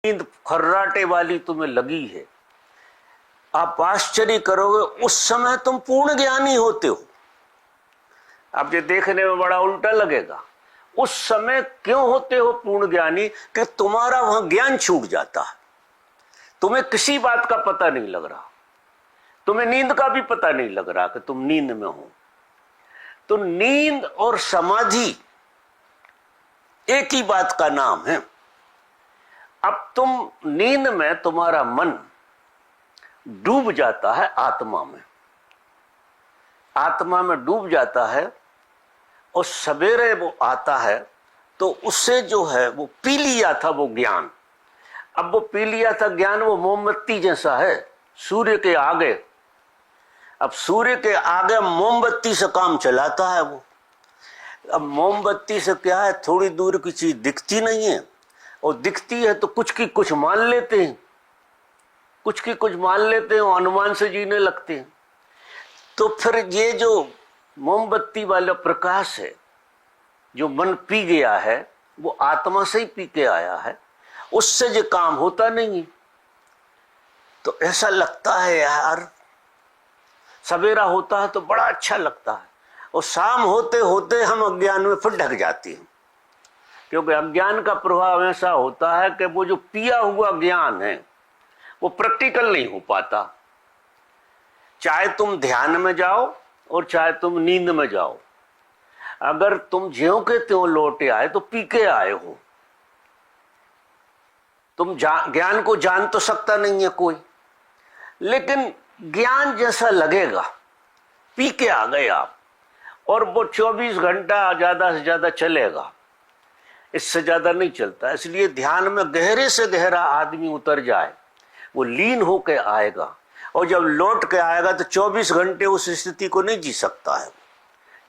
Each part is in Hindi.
नींद खर्राटे वाली तुम्हें लगी है, आप आश्चर्य करोगे उस समय तुम पूर्ण ज्ञानी होते हो। अब ये देखने में बड़ा उल्टा लगेगा, उस समय क्यों होते हो पूर्ण ज्ञानी कि तुम्हारा वहां ज्ञान छूट जाता है, तुम्हें किसी बात का पता नहीं लग रहा, तुम्हें नींद का भी पता नहीं लग रहा कि तुम नींद में हो। तो नींद और समाधि एक ही बात का नाम है। अब तुम नींद में तुम्हारा मन डूब जाता है आत्मा में, आत्मा में डूब जाता है और सवेरे वो आता है तो उससे जो है वो पी लिया था वो ज्ञान। अब वो पी लिया था ज्ञान, वो मोमबत्ती जैसा है सूर्य के आगे। अब सूर्य के आगे मोमबत्ती से काम चलाता है वो। अब मोमबत्ती से क्या है, थोड़ी दूर की चीज दिखती नहीं है, और दिखती है तो कुछ की कुछ मान लेते हैं, कुछ की कुछ मान लेते हैं, अनुमान से जीने लगते हैं। तो फिर ये जो मोमबत्ती वाला प्रकाश है जो मन पी गया है, वो आत्मा से ही पी के आया है, उससे जो काम होता नहीं है। तो ऐसा लगता है यार, सवेरा होता है तो बड़ा अच्छा लगता है, और शाम होते होते हम अज्ञान में फिर ढक जाते हैं, क्योंकि अज्ञान का प्रभाव ऐसा होता है कि वो जो पिया हुआ ज्ञान है वो प्रैक्टिकल नहीं हो पाता। चाहे तुम ध्यान में जाओ और चाहे तुम नींद में जाओ, अगर तुम ज्यों के त्यों लौटे आए तो पी के आए हो। तुम ज्ञान को जान तो सकता नहीं है कोई, लेकिन ज्ञान जैसा लगेगा, पी के आ गए आप, और वो 24 घंटा ज्यादा से ज्यादा चलेगा, इससे ज्यादा नहीं चलता। इसलिए ध्यान में गहरे से गहरा आदमी उतर जाए, वो लीन होकर आएगा, और जब लौट के आएगा तो 24 घंटे उस स्थिति को नहीं जी सकता है।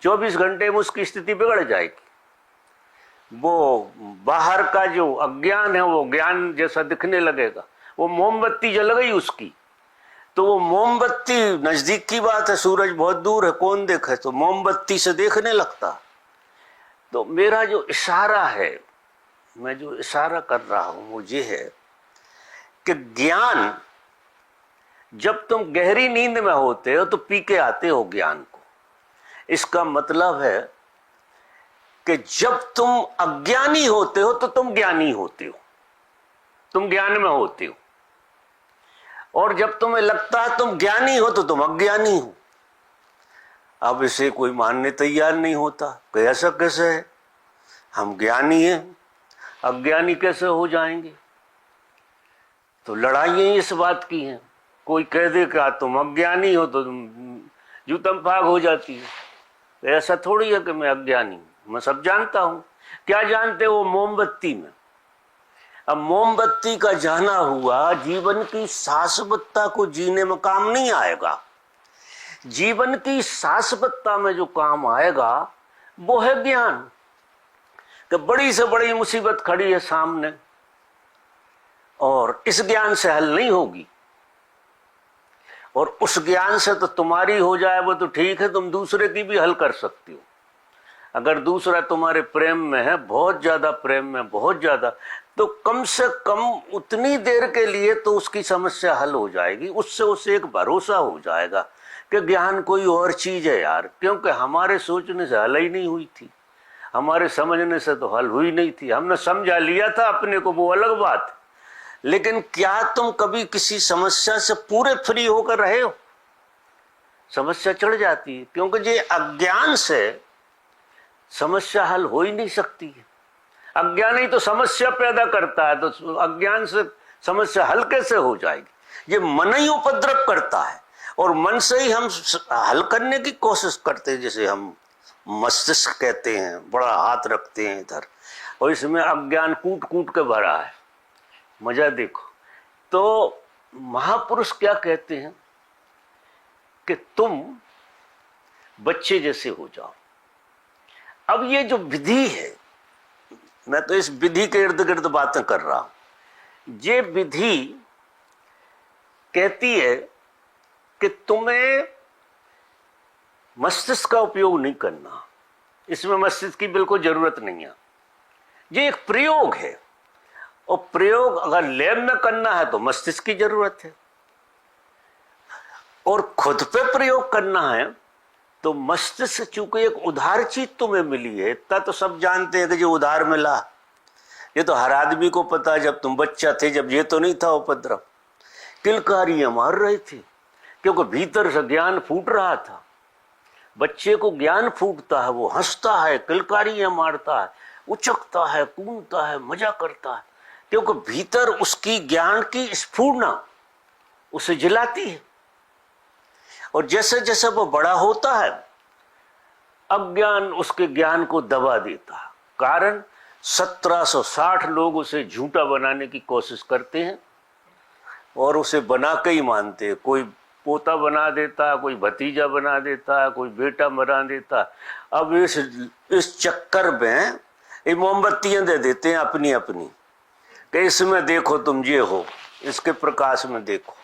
24 घंटे में उसकी स्थिति बिगड़ जाएगी। वो बाहर का जो अज्ञान है वो ज्ञान जैसा दिखने लगेगा। वो मोमबत्ती जल गई उसकी, तो वो मोमबत्ती नजदीक की बात है, सूरज बहुत दूर है, कौन देखे, तो मोमबत्ती से देखने लगता। तो मेरा जो इशारा है, मैं जो इशारा कर रहा हूं वो ये है कि ज्ञान, जब तुम गहरी नींद में होते हो तो पी के आते हो ज्ञान को। इसका मतलब है कि जब तुम अज्ञानी होते हो तो तुम ज्ञानी होते हो, तुम ज्ञान में होते हो, और जब तुम्हें लगता है तुम ज्ञानी हो तो तुम अज्ञानी हो। अब इसे कोई मानने तैयार नहीं होता कि ऐसा कैसे है, हम ज्ञानी हैं, अज्ञानी कैसे हो जाएंगे। तो लड़ाइयां इस बात की हैं। कोई कह दे कि तुम अज्ञानी हो तो जूतम फाग हो जाती है। तो ऐसा थोड़ी है कि मैं अज्ञानी हूं, मैं सब जानता हूं। क्या जानते हो? मोमबत्ती में। अब मोमबत्ती का जाना हुआ जीवन की शाश्वतता को जीने में काम नहीं आएगा। जीवन की शाश्वतता में जो काम आएगा वो है ज्ञान। कि बड़ी से बड़ी मुसीबत खड़ी है सामने और इस ज्ञान से हल नहीं होगी, और उस ज्ञान से तो तुम्हारी हो जाए वो तो ठीक है, तुम दूसरे की भी हल कर सकती हो। अगर दूसरा तुम्हारे प्रेम में है, बहुत ज्यादा प्रेम में, बहुत ज्यादा, तो कम से कम उतनी देर के लिए तो उसकी समस्या हल हो जाएगी। उससे उसे एक भरोसा हो जाएगा कि ज्ञान कोई और चीज है यार, क्योंकि हमारे सोचने से हल ही नहीं हुई थी, हमारे समझने से तो हल हुई नहीं थी। हमने समझा लिया था अपने को, वो अलग बात। लेकिन क्या तुम कभी किसी समस्या से पूरे फ्री होकर रहे हो? समस्या चढ़ जाती है, क्योंकि ये अज्ञान से समस्या हल हो ही नहीं सकती है। अज्ञान ही तो समस्या पैदा करता है, तो अज्ञान से समस्या हल कैसे हो जाएगी? ये मन ही उपद्रव करता है, और मन से ही हम हल करने की कोशिश करते हैं। जैसे हम मस्तिष्क कहते हैं, बड़ा हाथ रखते हैं इधर, और इसमें अज्ञान कूट कूट के भरा है। मजा देखो। तो महापुरुष क्या कहते हैं कि तुम बच्चे जैसे हो जाओ। अब ये जो विधि है, मैं तो इस विधि के इर्द गिर्द बातें कर रहा हूं। ये विधि कहती है कि तुम्हें मस्तिष्क का उपयोग नहीं करना, इसमें मस्तिष्क की बिल्कुल जरूरत नहीं है। ये एक प्रयोग है, और प्रयोग अगर लैब में करना है तो मस्तिष्क की जरूरत है, और खुद पे प्रयोग करना है तो मस्तिष्क चूंकि एक उधार चीज तुम्हें मिली है, इतना तो सब जानते हैं कि जो उधार मिला, ये तो हर आदमी को पता है। जब तुम बच्चा थे, जब ये तो नहीं था उपद्रव, किलकारियां मार रही थी क्योंकि भीतर से ज्ञान फूट रहा था। बच्चे को ज्ञान फूटता है, वो हंसता है, किलकारियां मारता है, उचकता है, कूदता है, मजा करता है, क्योंकि भीतर उसकी ज्ञान की स्फूर्णा उसे जिलाती है। और जैसे जैसे वो बड़ा होता है, अज्ञान उसके ज्ञान को दबा देता है। कारण 1760 लोग उसे झूठा बनाने की कोशिश करते हैं और उसे बना के ही मानते हैं। कोई पोता बना देता है, कोई भतीजा बना देता है, कोई बेटा बना देता है। अब इस चक्कर में ये मोमबत्तियां दे देते हैं अपनी अपनी, कि इसमें देखो तुम ये हो, इसके प्रकाश में देखो।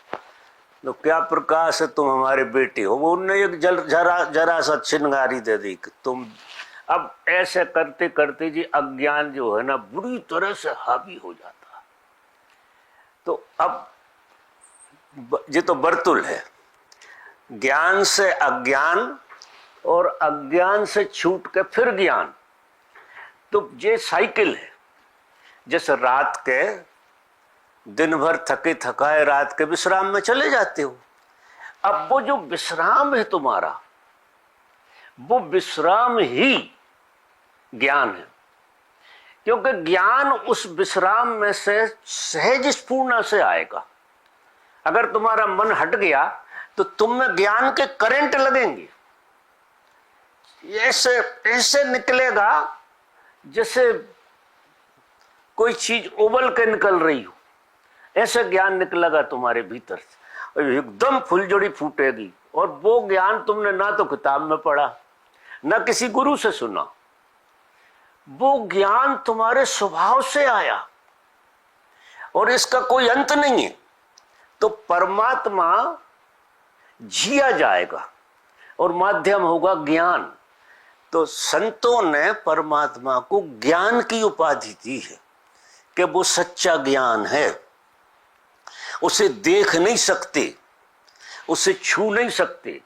तो क्या प्रकाश है, तुम हमारे बेटे हो। वो उन्हें एक जरा सा चिंगारी दे दी कि तुम। अब ऐसे करते करते जी अज्ञान जो है ना बुरी तरह से हावी हो जाता है। तो अब ये तो बर्तुल है, ज्ञान से अज्ञान और अज्ञान से छूट के फिर ज्ञान। तो ये साइकिल है। जैसे रात के दिन भर थके थकाए रात के विश्राम में चले जाते हो, अब वो जो विश्राम है तुम्हारा, वो विश्राम ही ज्ञान है। क्योंकि ज्ञान उस विश्राम में से सहज स्फूर्णा से आएगा। अगर तुम्हारा मन हट गया तो तुम में ज्ञान के करंट लगेंगे, ऐसे ऐसे निकलेगा जैसे कोई चीज उबल के निकल रही हो, ऐसे ज्ञान निकलेगा तुम्हारे भीतर से और एकदम फुलझड़ी फूटेगी। और वो ज्ञान तुमने ना तो किताब में पढ़ा, ना किसी गुरु से सुना, वो ज्ञान तुम्हारे स्वभाव से आया और इसका कोई अंत नहीं है। तो परमात्मा जिया जाएगा और माध्यम होगा ज्ञान। तो संतों ने परमात्मा को ज्ञान की उपाधि दी है कि वो सच्चा ज्ञान है। उसे देख नहीं सकते, उसे छू नहीं सकते।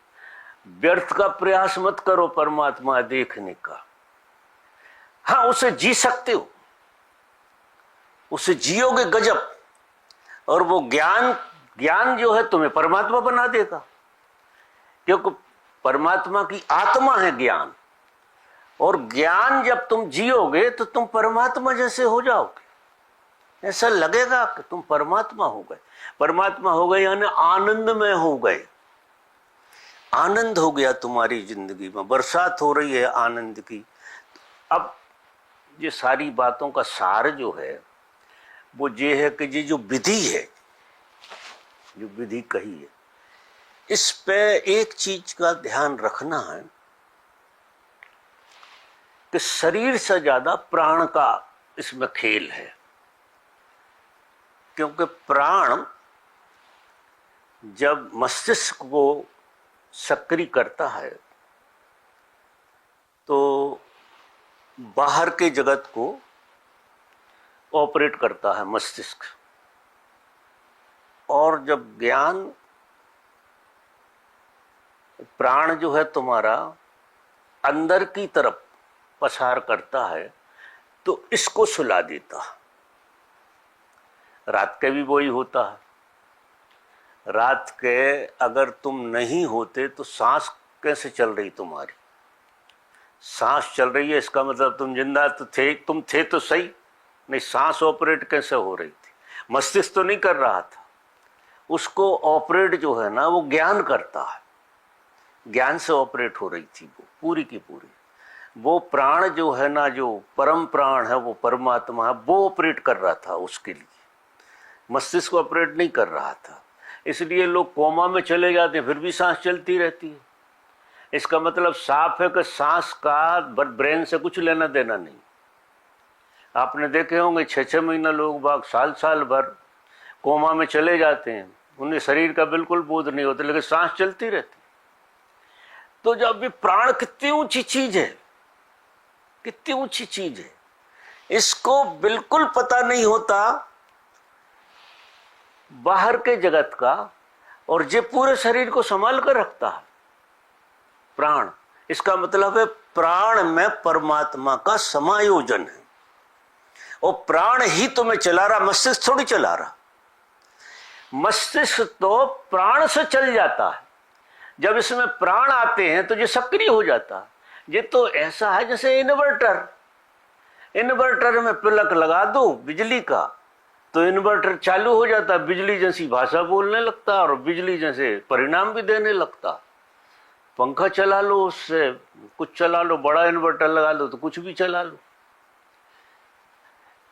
व्यर्थ का प्रयास मत करो परमात्मा देखने का। हाँ, उसे जी सकते हो, उसे जियोगे गजब। और वो ज्ञान जो है तुम्हें परमात्मा बना देगा, क्योंकि परमात्मा की आत्मा है ज्ञान। और ज्ञान जब तुम जियोगे तो तुम परमात्मा जैसे हो जाओगे। ऐसा लगेगा कि तुम परमात्मा हो गए। परमात्मा हो गए यानी आनंद में हो गए। आनंद हो गया तुम्हारी जिंदगी में, बरसात हो रही है आनंद की। अब ये सारी बातों का सार जो है वो ये है कि ये जो विधि है, जो विधि कही है, इस पे एक चीज का ध्यान रखना है कि शरीर से ज्यादा प्राण का इसमें खेल है। क्योंकि प्राण जब मस्तिष्क को सक्रिय करता है तो बाहर के जगत को ऑपरेट करता है मस्तिष्क। और जब ज्ञान प्राण जो है तुम्हारा अंदर की तरफ पसार करता है तो इसको सुला देता है। रात के भी वही होता है। रात के अगर तुम नहीं होते तो सांस कैसे चल रही तुम्हारी? सांस चल रही है, इसका मतलब तुम जिंदा तो थे, तुम थे तो सही, नहीं सांस ऑपरेट कैसे हो रही थी? मस्तिष्क तो नहीं कर रहा था, उसको ऑपरेट जो है ना वो ज्ञान करता है। ज्ञान से ऑपरेट हो रही थी वो पूरी की पूरी। वो प्राण जो है ना, जो परम प्राण है, वो परमात्मा है, वो ऑपरेट कर रहा था उसके लिए। मस्तिष्क ऑपरेट नहीं कर रहा था। इसलिए लोग कोमा में चले जाते हैं फिर भी सांस चलती रहती है। इसका मतलब साफ है कि सांस का ब्रेन से कुछ लेना देना नहीं। आपने देखे होंगे 6-6 महीना लोग बाग साल भर कोमा में चले जाते हैं, उन्हें शरीर का बिल्कुल बोध नहीं होता, लेकिन सांस चलती रहती। तो जब भी प्राण कितनी ऊंची चीज है, कितनी ऊंची चीज है, इसको बिल्कुल पता नहीं होता बाहर के जगत का, और जे पूरे शरीर को संभाल कर रखता है प्राण। इसका मतलब है प्राण में परमात्मा का समायोजन है, और प्राण ही तुम्हें चला रहा, मस्तिष्क थोड़ी चला रहा। मस्तिष्क तो प्राण से चल जाता है, जब इसमें प्राण आते हैं तो ये सक्रिय हो जाता है। ये तो ऐसा है जैसे इन्वर्टर, इन्वर्टर में प्लग लगा दो बिजली का तो इन्वर्टर चालू हो जाता, बिजली जैसी भाषा बोलने लगता और बिजली जैसे परिणाम भी देने लगता। पंखा चला लो, उससे कुछ चला लो, बड़ा इन्वर्टर लगा लो तो कुछ भी चला लो।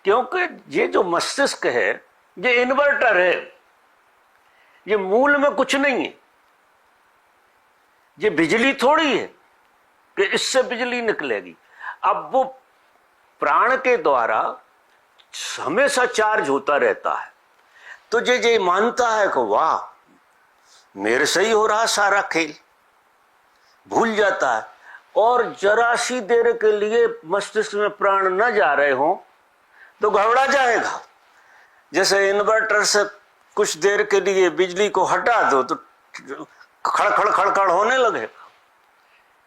क्योंकि ये जो मस्तिष्क है ये इन्वर्टर है, ये मूल में कुछ नहीं है। ये बिजली थोड़ी है कि इससे बिजली निकलेगी। अब वो प्राण के द्वारा हमेशा चार्ज होता रहता है, तो ये मानता है कि वाह मेरे से ही हो रहा सारा खेल, भूल जाता है। और जरा सी देर के लिए मस्तिष्क में प्राण न जा रहे हो तो घबरा जाएगा। जैसे इन्वर्टर से कुछ देर के लिए बिजली को हटा दो तो खड़खड़ खड़खड़ होने लगेगा,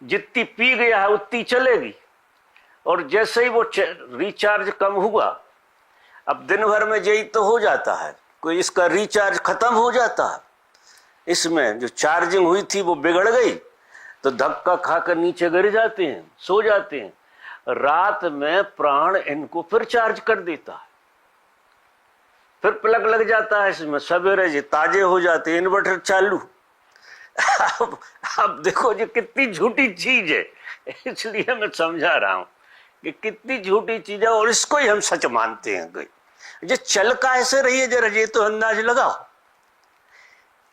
जितनी पी गया है उतनी चलेगी। और जैसे ही वो रिचार्ज कम हुआ, अब दिन भर में यही तो हो जाता है, कोई इसका रिचार्ज खत्म हो जाता है, इसमें जो चार्जिंग हुई थी वो बिगड़ गई तो धक्का खाकर नीचे गिर जाते हैं, सो जाते हैं। रात में प्राण इनको फिर चार्ज कर देता है, फिर प्लग लग जाता है इसमें, सवेरे जी ताजे हो जाते हैं, इन्वर्टर चालू। अब देखो ये कितनी झूठी चीज है, इसलिए मैं समझा रहा हूं कि कितनी झूठी चीज है, और इसको ही हम सच मानते हैं। कोई ये चल का ऐसे रही है, जरा ये तो अंदाज लगाओ।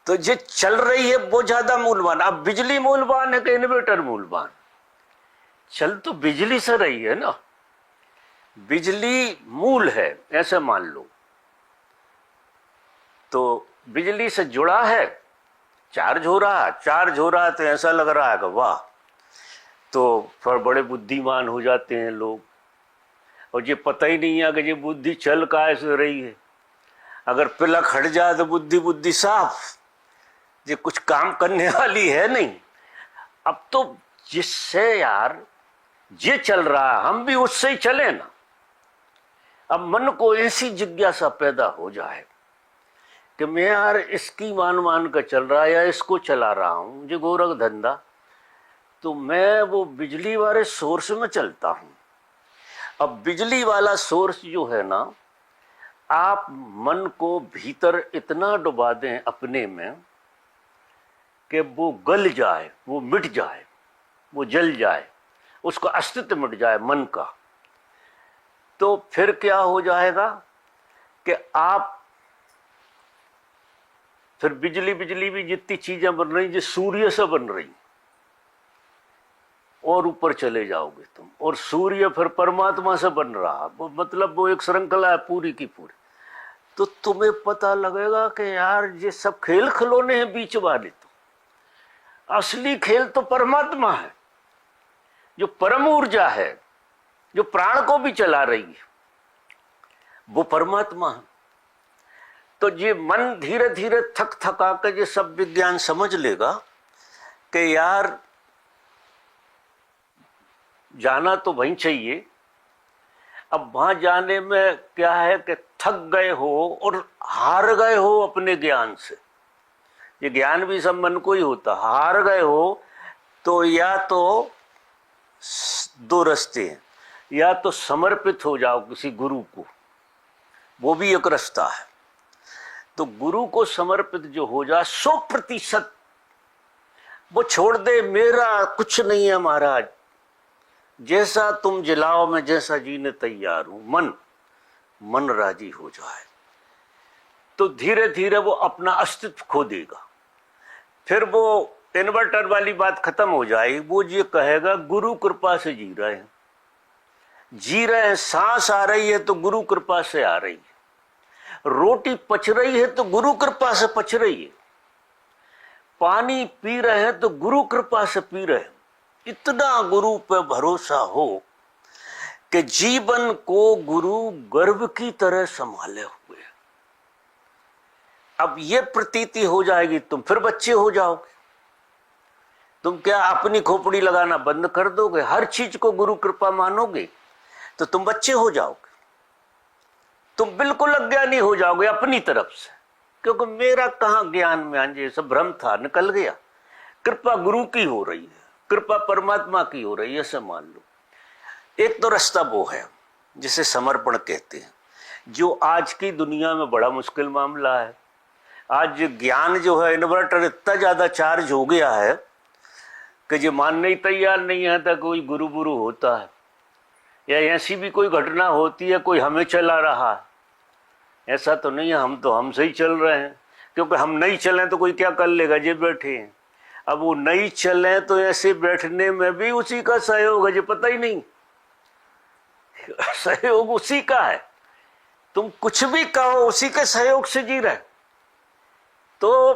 तो ये चल रही है वो ज्यादा मूल्यवान। अब बिजली मूल्यवान है कि इन्वर्टर मूल्यवान? चल तो बिजली से रही है ना, बिजली मूल है ऐसे मान लो। तो बिजली से जुड़ा है, चार्ज हो रहा है तो ऐसा लग रहा है कि वाह, तो फिर बड़े बुद्धिमान हो जाते हैं लोग। और ये पता ही नहीं है कि ये बुद्धि चल कैसे रही है। अगर प्लग हट जाए तो बुद्धि साफ, ये कुछ काम करने वाली है नहीं। अब तो जिससे यार ये चल रहा है हम भी उससे ही चले ना। अब मन को ऐसी जिज्ञासा पैदा हो जाए कि मैं यार इसकी मान कर चल रहा है या इसको चला रहा हूं, जो गोरख धंधा, तो मैं वो बिजली वाले सोर्स में चलता हूं। अब बिजली वाला सोर्स जो है ना, आप मन को भीतर इतना डुबा दें अपने में कि वो गल जाए, वो मिट जाए, वो जल जाए, उसका अस्तित्व मिट जाए मन का, तो फिर क्या हो जाएगा कि आप फिर बिजली भी जितनी चीजें बन रही, जो सूर्य से बन रही, और ऊपर चले जाओगे तुम, और सूर्य फिर परमात्मा से बन रहा, वो मतलब वो एक श्रृंखला है पूरी की पूरी। तो तुम्हें पता लगेगा कि यार ये सब खेल खिलौने हैं बीच वाले, तो असली खेल तो परमात्मा है, जो परम ऊर्जा है, जो प्राण को भी चला रही है, वो परमात्मा है। तो ये मन धीरे धीरे थक थका कर ये सब विज्ञान समझ लेगा कि यार जाना तो वहीं चाहिए। अब वहां जाने में क्या है कि थक गए हो और हार गए हो अपने ज्ञान से। ये ज्ञान भी सब मन को ही होता। हार गए हो तो या तो दो रास्ते हैं, या तो समर्पित हो जाओ किसी गुरु को, वो भी एक रास्ता है। तो गुरु को समर्पित जो हो जाए 100%, वो छोड़ दे मेरा कुछ नहीं है महाराज, जैसा तुम जिलाओ मैं जैसा जीने तैयार हूं, मन राजी हो जाए, तो धीरे धीरे वो अपना अस्तित्व खो देगा। फिर वो इन्वर्टर वाली बात खत्म हो जाएगी। वो ये कहेगा गुरु कृपा से जी रहे हैं, सांस आ रही है तो गुरु कृपा से आ रही है, रोटी पच रही है तो गुरु कृपा से पच रही है, पानी पी रहे हैं तो गुरु कृपा से पी रहे हैं। इतना गुरु पे भरोसा हो कि जीवन को गुरु गर्भ की तरह संभाले हुए, अब ये प्रतीति हो जाएगी, तुम फिर बच्चे हो जाओगे। तुम क्या अपनी खोपड़ी लगाना बंद कर दोगे? हर चीज को गुरु कृपा मानोगे तो तुम बच्चे हो जाओगे। तुम बिल्कुल अज्ञानी हो जाओगे अपनी तरफ से, क्योंकि मेरा कहां ज्ञान में आंजे, सब भ्रम था, निकल गया। कृपा गुरु की हो रही है, कृपा परमात्मा की हो रही है, ऐसे मान लो। एक तो रास्ता वो है जिसे समर्पण कहते हैं, जो आज की दुनिया में बड़ा मुश्किल मामला है। आज ज्ञान जो है, इन्वर्टर इतना ज्यादा चार्ज हो गया है कि जो मानने ही तैयार नहीं है था कोई गुरु गुरु होता है, या ऐसी भी कोई घटना होती है कोई हमें चला रहा है। ऐसा तो नहीं है, हम तो हमसे ही चल रहे हैं, क्योंकि हम नहीं चलें तो कोई क्या कर लेगा, जे बैठे हैं। अब वो नहीं चले तो ऐसे बैठने में भी उसी का सहयोग है, जो पता ही नहीं, सहयोग उसी का है। तुम कुछ भी कहो, उसी के सहयोग से जी रहे। तो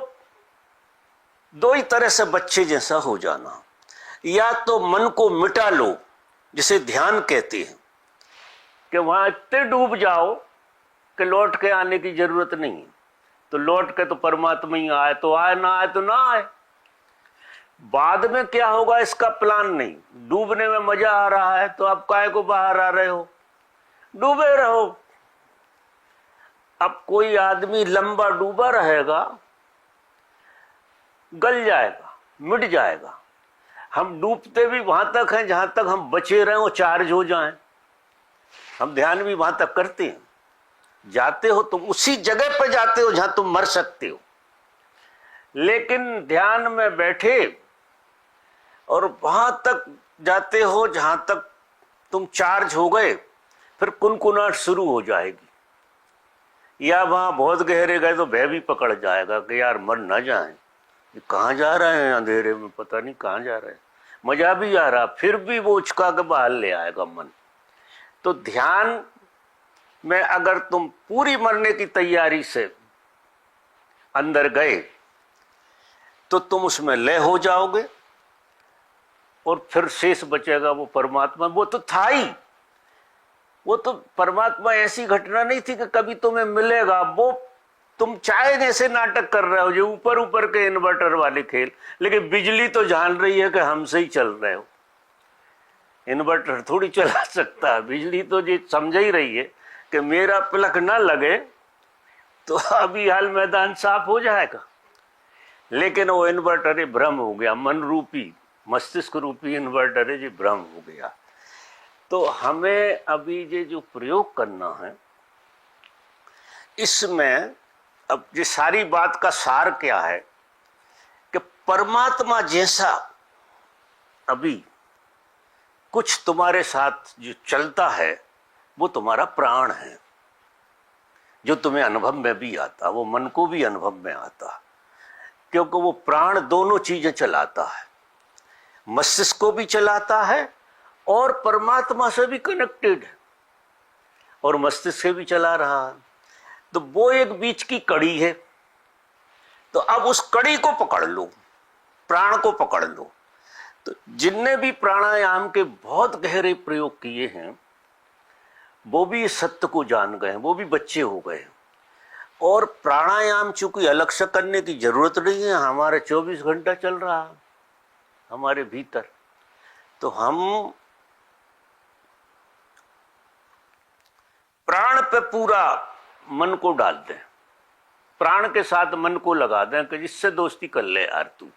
दो ही तरह से बच्चे जैसा हो जाना, या तो मन को मिटा लो जिसे ध्यान कहते हैं, कि वहां इतने डूब जाओ कि लौट के आने की जरूरत नहीं। तो लौट के तो परमात्मा ही आए तो आए, ना आए तो ना आए। बाद में क्या होगा इसका प्लान नहीं। डूबने में मजा आ रहा है तो आप काहे को बाहर आ रहे हो? डूबे रहो। अब कोई आदमी लंबा डूबा रहेगा, गल जाएगा, मिट जाएगा। हम डूबते भी वहां तक हैं जहां तक हम बचे रहे और चार्ज हो जाएं। हम ध्यान भी वहां तक करते हैं। जाते हो तुम उसी जगह पर जाते हो जहां तुम मर सकते हो, लेकिन ध्यान में बैठे और वहां तक जाते हो जहां तक तुम चार्ज हो गए, फिर कुनकुनाहट शुरू हो जाएगी। या वहां बहुत गहरे गए तो भय भी पकड़ जाएगा कि यार मर ना जाए, ये कहाँ जा रहे हैं अंधेरे में, पता नहीं कहाँ जा रहे हैं। मजा भी आ रहा, फिर भी वो उचका के बाहर ले आएगा मन। तो ध्यान में अगर तुम पूरी मरने की तैयारी से अंदर गए तो तुम उसमें लय हो जाओगे, और फिर शेष बचेगा वो परमात्मा। वो तो था ही, वो तो परमात्मा ऐसी घटना नहीं थी कि कभी तुम्हें मिलेगा। वो तुम चाहे जैसे नाटक कर रहे हो, जो ऊपर ऊपर के इन्वर्टर वाले खेल, लेकिन बिजली तो जान रही है कि हमसे ही चल रहे हो। इन्वर्टर थोड़ी चला सकता है, बिजली तो ये समझ ही रही है कि मेरा प्लग ना लगे तो अभी हाल मैदान साफ हो जाएगा। लेकिन वो इन्वर्टर भ्रम हो गया, मन रूपी मस्तिष्क रूपी इन्वर्टर है, ये भ्रम हो गया। तो हमें अभी ये जो प्रयोग करना है, इसमें अब ये सारी बात का सार क्या है कि परमात्मा जैसा अभी कुछ तुम्हारे साथ जो चलता है वो तुम्हारा प्राण है, जो तुम्हें अनुभव में भी आता, वो मन को भी अनुभव में आता, क्योंकि वो प्राण दोनों चीजें चलाता है, मस्तिष्क को भी चलाता है और परमात्मा से भी कनेक्टेड है और मस्तिष्क से भी चला रहा है। तो वो एक बीच की कड़ी है। तो अब उस कड़ी को पकड़ लो, प्राण को पकड़ लो। तो जिनने भी प्राणायाम के बहुत गहरे प्रयोग किए हैं वो भी इस सत्य को जान गए, वो भी बच्चे हो गए। और प्राणायाम चूंकि अलग से करने की जरूरत नहीं है, हमारे 24 घंटा चल रहा है हमारे भीतर। तो हम प्राण पे पूरा मन को डाल दें, प्राण के साथ मन को लगा दें कि जिससे दोस्ती कर ले यार तू,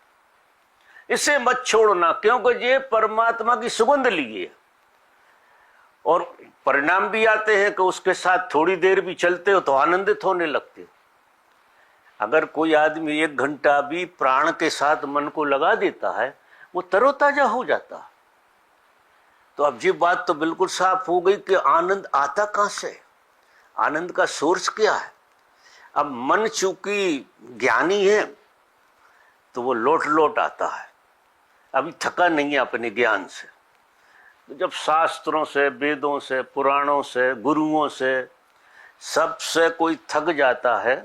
इसे मत छोड़ना, क्योंकि ये परमात्मा की सुगंध लिए। और परिणाम भी आते हैं कि उसके साथ थोड़ी देर भी चलते हो तो आनंदित होने लगते हो। अगर कोई आदमी 1 घंटा भी प्राण के साथ मन को लगा देता है, वो तरोताजा हो जाता है। तो अब ये बात तो बिल्कुल साफ हो गई कि आनंद आता कहां से, आनंद का सोर्स क्या है। अब मन चूंकि ज्ञानी है तो वो लौट लौट आता है, अभी थका नहीं है अपने ज्ञान से। तो जब शास्त्रों से, वेदों से, पुराणों से, गुरुओं से, सबसे कोई थक जाता है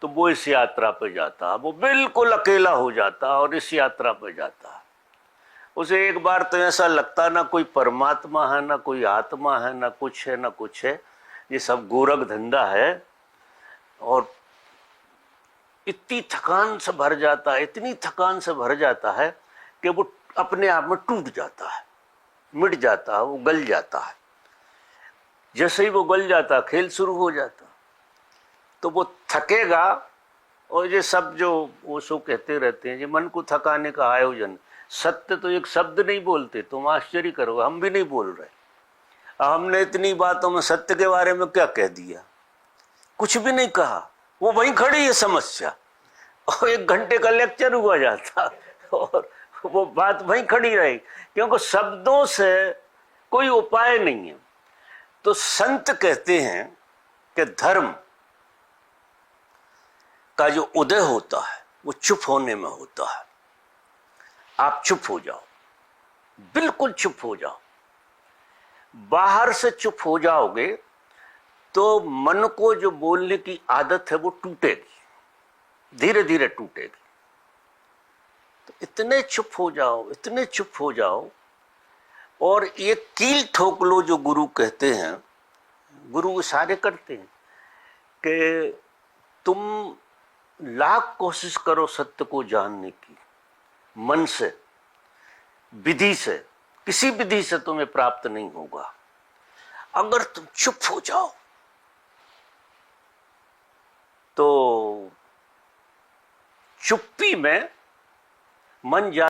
तो वो इस यात्रा पे जाता है, वो बिल्कुल अकेला हो जाता है और इस यात्रा पे जाता है। उसे एक बार तो ऐसा लगता ना कोई परमात्मा है, ना कोई आत्मा है, ना कुछ है, ना कुछ है, ये सब गोरख धंधा है। और इतनी थकान से भर जाता है, इतनी थकान से भर जाता है कि वो अपने आप में टूट जाता है, मिट जाता है, वो गल जाता है। जैसे ही वो गल जाता, खेल शुरू हो जाता। तो वो थकेगा, और ये सब जो वो सो कहते रहते हैं, ये मन को थकाने का आयोजन। सत्य तो एक शब्द नहीं बोलते, तुम आश्चर्य करोगे, हम भी नहीं बोल रहे। हमने इतनी बातों में सत्य के बारे में क्या कह दिया? कुछ भी नहीं कहा। वो वहीं खड़ी है समस्या, और 1 घंटे का लेक्चर हुआ जाता और वो बात वहीं खड़ी रही, क्योंकि शब्दों से कोई उपाय नहीं है। तो संत कहते हैं कि धर्म का जो उदय होता है वो चुप होने में होता है। आप चुप हो जाओ, बिल्कुल चुप हो जाओ। बाहर से चुप हो जाओगे तो मन को जो बोलने की आदत है वो टूटेगी, धीरे धीरे टूटेगी। तो इतने चुप हो जाओ, इतने चुप हो जाओ, और ये कील ठोक लो जो गुरु कहते हैं। गुरु इशारे करते हैं कि तुम लाख कोशिश करो सत्य को जानने की, मन से, विधि से, किसी विधि से तुम्हें प्राप्त नहीं होगा। अगर तुम चुप हो जाओ तो चुप्पी में मन जा